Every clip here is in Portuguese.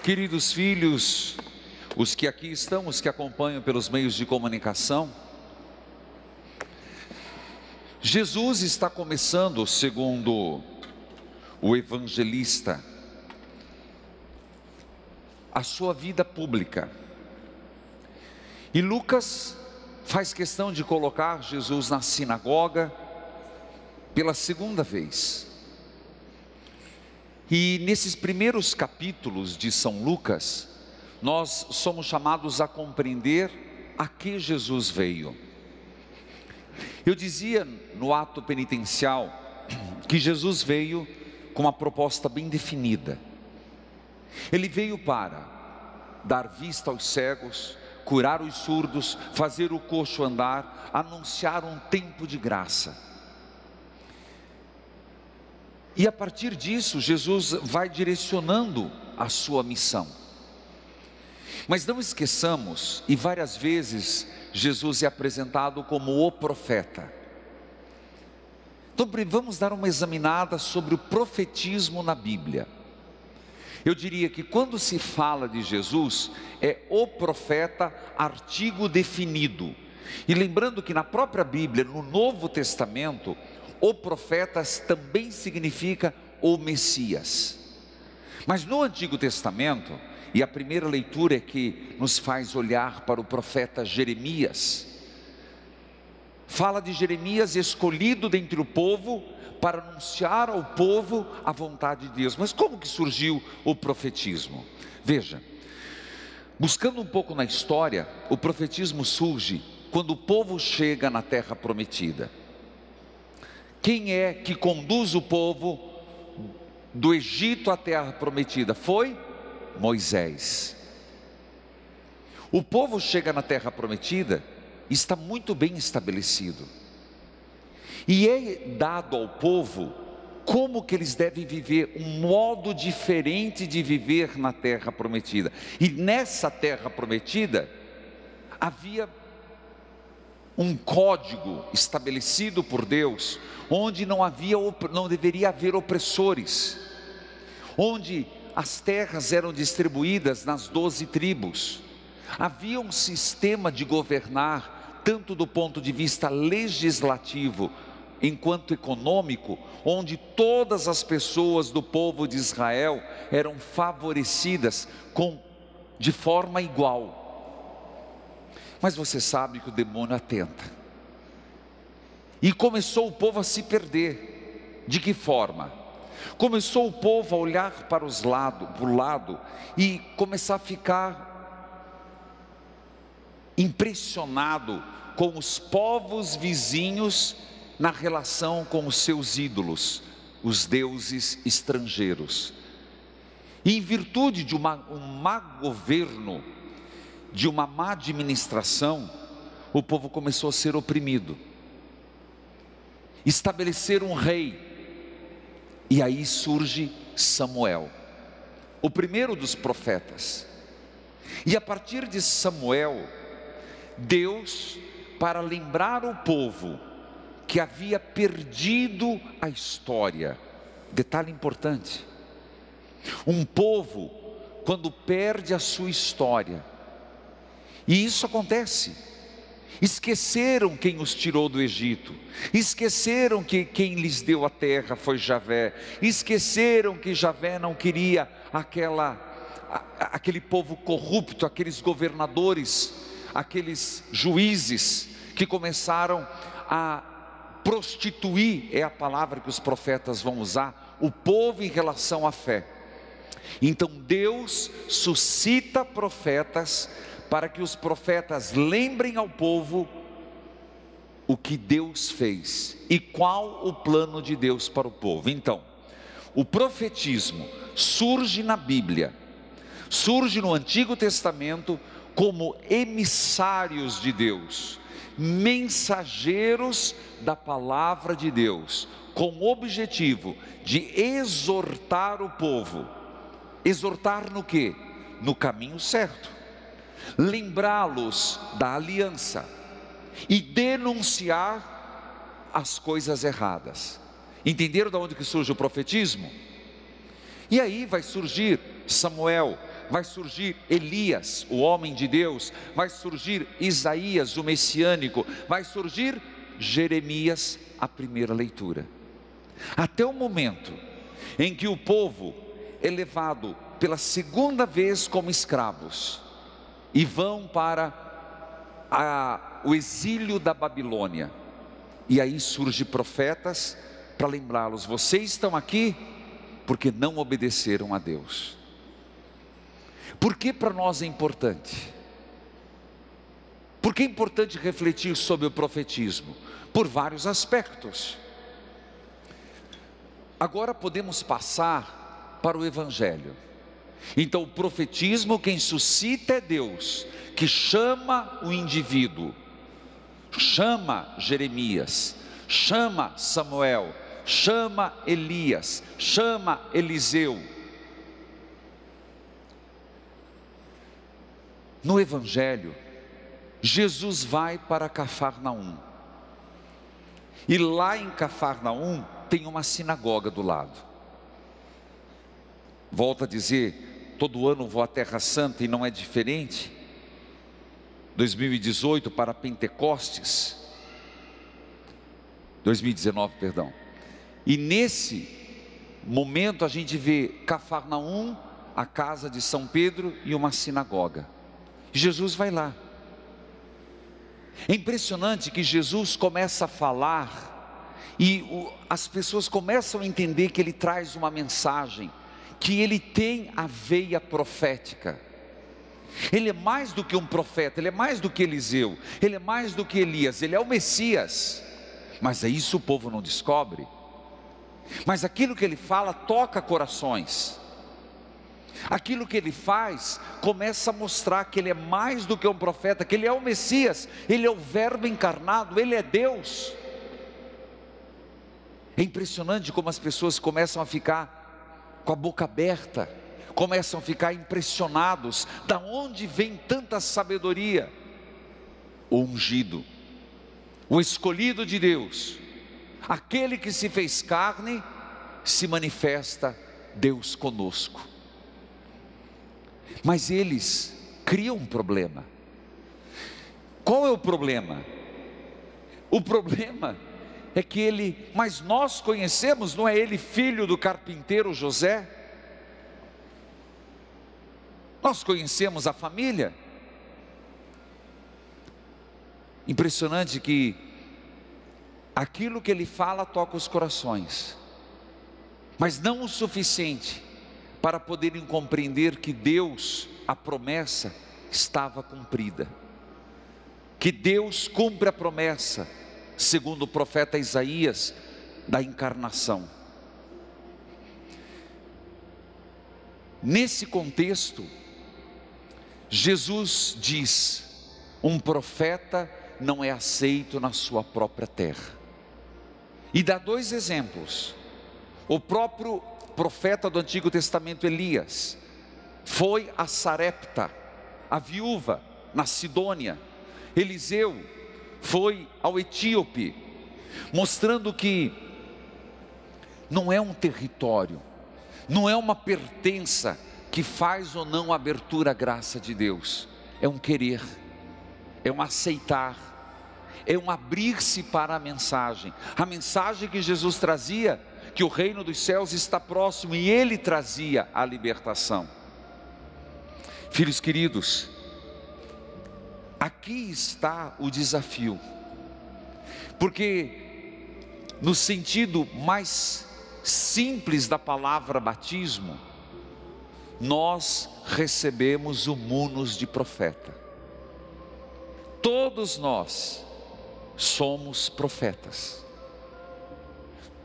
Queridos filhos, os que aqui estão, os que acompanham pelos meios de comunicação, Jesus está começando, segundo o evangelista, a sua vida pública. E Lucas faz questão de colocar Jesus na sinagoga pela segunda vez. E nesses primeiros capítulos de São Lucas, nós somos chamados a compreender a que Jesus veio. Eu dizia no ato penitencial que Jesus veio com uma proposta bem definida. Ele veio para dar vista aos cegos, curar os surdos, fazer o coxo andar, anunciar um tempo de graça. E a partir disso, Jesus vai direcionando a sua missão. Mas não esqueçamos, e várias vezes Jesus é apresentado como o profeta. Então vamos dar uma examinada sobre o profetismo na Bíblia. Eu diria que quando se fala de Jesus, é o profeta, artigo definido. E lembrando que na própria Bíblia, no Novo Testamento, o profeta também significa o Messias. Mas no Antigo Testamento, e a primeira leitura é que nos faz olhar para o profeta Jeremias, fala de Jeremias escolhido dentre o povo para anunciar ao povo a vontade de Deus. Mas como que surgiu o profetismo? Veja, buscando um pouco na história, o profetismo surge quando o povo chega na terra prometida. Quem é que conduz o povo do Egito à terra prometida? Foi Moisés. O povo chega na terra prometida, está muito bem estabelecido. E é dado ao povo como que eles devem viver, um modo diferente de viver na terra prometida. E nessa terra prometida, havia um código estabelecido por Deus, onde não deveria haver opressores, onde as terras eram distribuídas nas 12 tribos, havia um sistema de governar, tanto do ponto de vista legislativo, enquanto econômico, onde todas as pessoas do povo de Israel eram favorecidas de forma igual. Mas você sabe que o demônio atenta, e começou o povo a se perder. De que forma? Começou o povo a olhar para o lado e começar a ficar impressionado com os povos vizinhos na relação com os seus ídolos, os deuses estrangeiros. E em virtude de um má governo, de uma má administração, o povo começou a ser oprimido. Estabelecer um rei, e aí surge Samuel, o primeiro dos profetas. E a partir de Samuel, Deus, para lembrar o povo que havia perdido a história, detalhe importante, um povo quando perde a sua história, e isso acontece, esqueceram quem os tirou do Egito, esqueceram que quem lhes deu a terra foi Javé, esqueceram que Javé não queria aquele povo corrupto, aqueles governadores, aqueles juízes que começaram a prostituir, é a palavra que os profetas vão usar, o povo em relação à fé. Então Deus suscita profetas, para que os profetas lembrem ao povo o que Deus fez e qual o plano de Deus para o povo. Então, o profetismo surge na Bíblia, surge no Antigo Testamento como emissários de Deus, mensageiros da palavra de Deus, com o objetivo de exortar o povo. Exortar no quê? No caminho certo. Lembrá-los da aliança e denunciar as coisas erradas. Entenderam de onde que surge o profetismo? E aí vai surgir Samuel, vai surgir Elias, o homem de Deus, vai surgir Isaías, o messiânico, vai surgir Jeremias, a primeira leitura. Até o momento em que o povo é levado pela segunda vez como escravos e vão para o exílio da Babilônia. E aí surgem profetas para lembrá-los: vocês estão aqui porque não obedeceram a Deus. Por que para nós é importante? Por que é importante refletir sobre o profetismo? Por vários aspectos. Agora podemos passar para o Evangelho. Então o profetismo, quem suscita é Deus, que chama o indivíduo, chama Jeremias, chama Samuel, chama Elias, chama Eliseu. No Evangelho, Jesus vai para Cafarnaum, e lá em Cafarnaum tem uma sinagoga do lado. Volto a dizer, todo ano vou à Terra Santa e não é diferente. 2018 para Pentecostes, 2019, perdão. E nesse momento a gente vê Cafarnaum, a casa de São Pedro e uma sinagoga. Jesus vai lá. É impressionante que Jesus começa a falar e as pessoas começam a entender que ele traz uma mensagem, que ele tem a veia profética. Ele é mais do que um profeta, ele é mais do que Eliseu, ele é mais do que Elias, ele é o Messias. Mas é isso o povo não descobre. Mas aquilo que ele fala toca corações. Aquilo que ele faz começa a mostrar que ele é mais do que um profeta, que ele é o Messias, ele é o Verbo encarnado, ele é Deus. É impressionante como as pessoas começam a ficar com a boca aberta, começam a ficar impressionados. Da onde vem tanta sabedoria? O ungido, o escolhido de Deus, aquele que se fez carne, se manifesta Deus conosco. Mas eles criam um problema. Qual é o problema? O problema é que mas nós conhecemos, não é ele filho do carpinteiro José? Nós conhecemos a família. Impressionante que aquilo que ele fala toca os corações, mas não o suficiente para poderem compreender que Deus, a promessa estava cumprida, que Deus cumpre a promessa, segundo o profeta Isaías, da encarnação. Nesse contexto, Jesus diz: um profeta não é aceito na sua própria terra. E dá dois exemplos. O próprio profeta do Antigo Testamento Elias foi a Sarepta, a viúva, na Sidônia. Eliseu foi ao Etíope, mostrando que não é um território, não é uma pertença que faz ou não abertura à graça de Deus. É um querer, é um aceitar, é um abrir-se para a mensagem que Jesus trazia, que o reino dos céus está próximo, e ele trazia a libertação. Filhos queridos, aqui está o desafio, porque no sentido mais simples da palavra batismo, nós recebemos o munus de profeta. Todos nós somos profetas.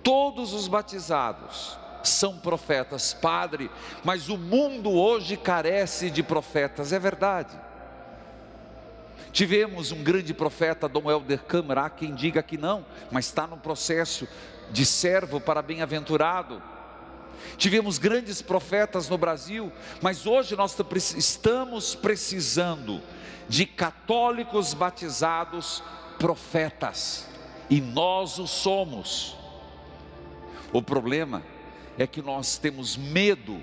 Todos os batizados são profetas. Padre, mas o mundo hoje carece de profetas. É verdade. Tivemos um grande profeta, Dom Helder Câmara, há quem diga que não, mas está no processo de servo para bem-aventurado. Tivemos grandes profetas no Brasil, mas hoje nós estamos precisando de católicos batizados profetas, e nós o somos. O problema é que nós temos medo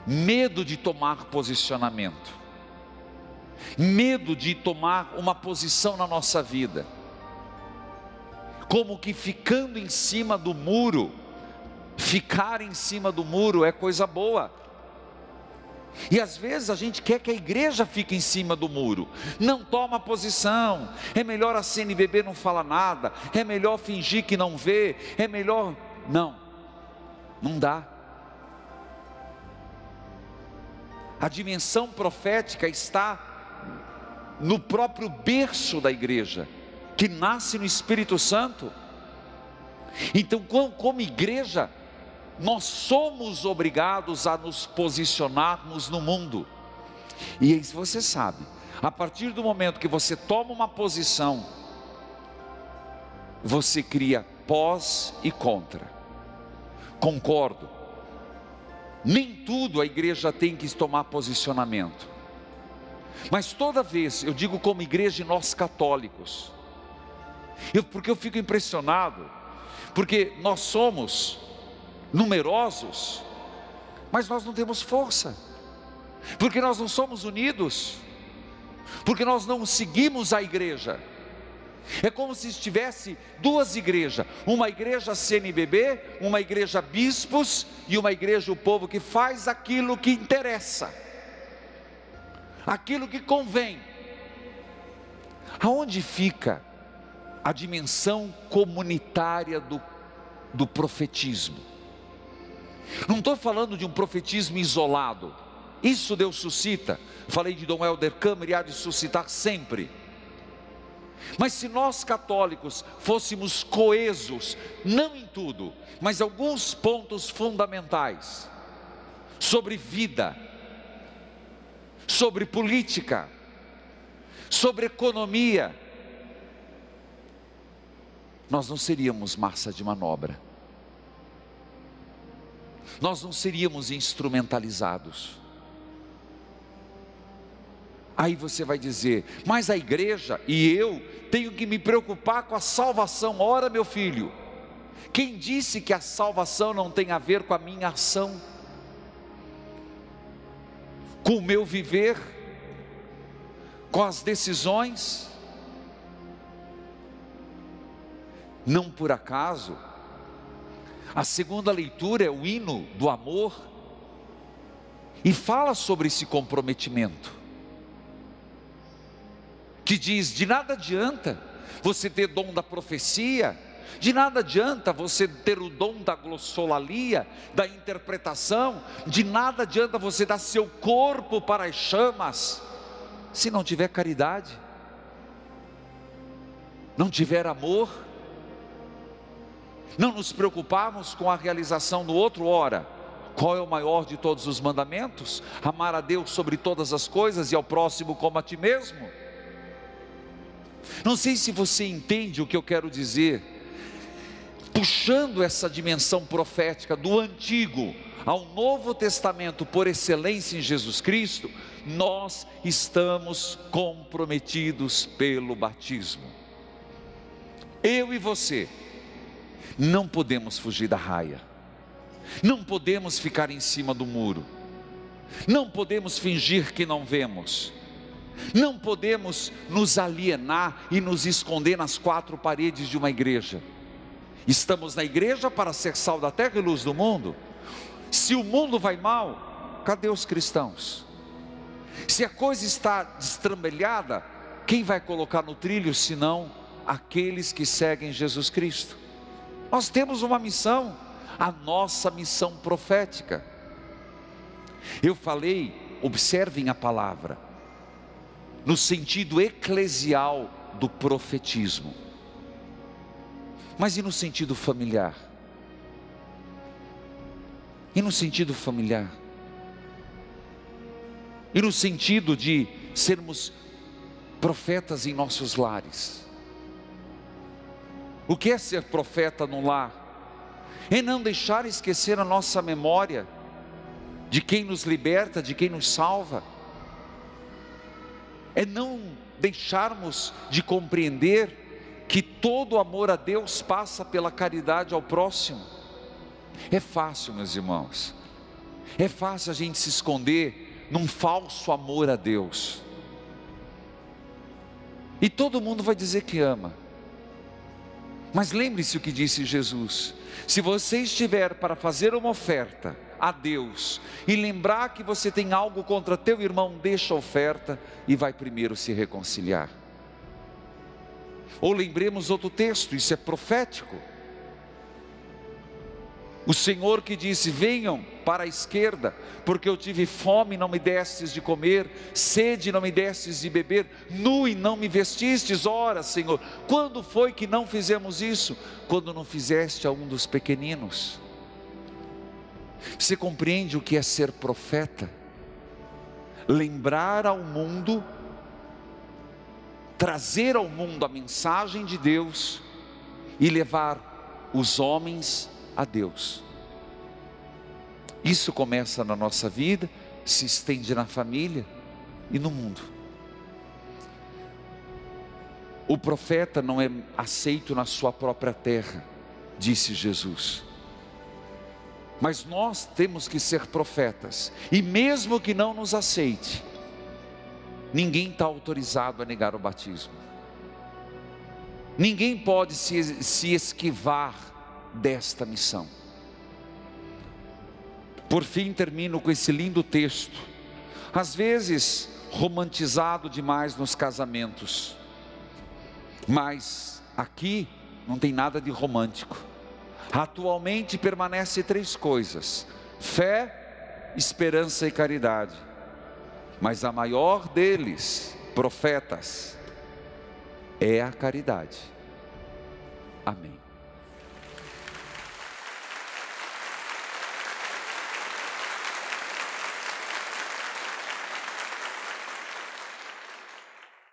medo de tomar posicionamento, medo de tomar uma posição na nossa vida, como que ficando em cima do muro, ficar em cima do muro é coisa boa. E às vezes a gente quer que a igreja fique em cima do muro, não toma posição, é melhor a CNBB não fala nada, é melhor fingir que não vê, é melhor... Não dá. A dimensão profética está no próprio berço da igreja, que nasce no Espírito Santo. Então, como igreja, nós somos obrigados a nos posicionarmos no mundo. E aí você sabe, a partir do momento que você toma uma posição, você cria pós e contra. Concordo, nem tudo a igreja tem que tomar posicionamento, mas toda vez, eu digo como igreja e nós católicos, porque eu fico impressionado, porque nós somos numerosos, mas nós não temos força, porque nós não somos unidos, porque nós não seguimos a igreja. É como se estivesse duas igrejas, uma igreja CNBB, uma igreja bispos e uma igreja o povo que faz aquilo que interessa, aquilo que convém. Aonde fica a dimensão comunitária do profetismo? Não estou falando de um profetismo isolado, isso Deus suscita. Falei de Dom Helder Câmara e há de suscitar sempre. Mas se nós católicos fôssemos coesos, não em tudo, mas alguns pontos fundamentais, sobre vida, sobre política, sobre economia, nós não seríamos massa de manobra, nós não seríamos instrumentalizados. Aí você vai dizer, mas a igreja e eu tenho que me preocupar com a salvação. Ora, meu filho, quem disse que a salvação não tem a ver com a minha ação, com o meu viver, com as decisões? Não por acaso, a segunda leitura é o hino do amor, e fala sobre esse comprometimento, que diz, de nada adianta você ter dom da profecia, de nada adianta você ter o dom da glossolalia, da interpretação, de nada adianta você dar seu corpo para as chamas, se não tiver caridade, não tiver amor, não nos preocuparmos com a realização do outro. Ora, qual é o maior de todos os mandamentos? Amar a Deus sobre todas as coisas e ao próximo como a ti mesmo. Não sei se você entende o que eu quero dizer, puxando essa dimensão profética do Antigo ao Novo Testamento por excelência em Jesus Cristo, nós estamos comprometidos pelo batismo. Eu e você não podemos fugir da raia, não podemos ficar em cima do muro, não podemos fingir que não vemos, não podemos nos alienar e nos esconder nas quatro paredes de uma igreja. Estamos na igreja para ser sal da terra e luz do mundo. Se o mundo vai mal, cadê os cristãos? Se a coisa está destrambelhada, quem vai colocar no trilho senão aqueles que seguem Jesus Cristo? Nós temos uma missão, a nossa missão profética. Eu falei, observem a palavra, no sentido eclesial do profetismo. Mas e no sentido familiar? E no sentido familiar? E no sentido de sermos profetas em nossos lares? O que é ser profeta no lar? É não deixar esquecer a nossa memória de quem nos liberta, de quem nos salva. É não deixarmos de compreender que todo amor a Deus passa pela caridade ao próximo. É fácil, meus irmãos, É fácil a gente se esconder num falso amor a Deus. E todo mundo vai dizer que ama. Mas lembre-se o que disse Jesus: se você estiver para fazer uma oferta a Deus e lembrar que você tem algo contra teu irmão, deixa a oferta e vai primeiro se reconciliar. Ou lembremos outro texto, isso é profético. O Senhor que disse: venham para a esquerda, porque eu tive fome e não me destes de comer, sede e não me destes de beber, nu e não me vestistes. Ora, Senhor, quando foi que não fizemos isso? Quando não fizeste a um dos pequeninos. Você compreende o que é ser profeta? Lembrar ao mundo, trazer ao mundo a mensagem de Deus e levar os homens a Deus. Isso começa na nossa vida, se estende na família e no mundo. O profeta não é aceito na sua própria terra, disse Jesus. Mas nós temos que ser profetas, e mesmo que não nos aceite, ninguém está autorizado a negar o batismo. Ninguém pode se esquivar desta missão. Por fim, termino com esse lindo texto, às vezes romantizado demais nos casamentos, mas aqui não tem nada de romântico. Atualmente permanece 3 coisas: fé, esperança e caridade. Mas a maior deles, profetas, é a caridade. Amém.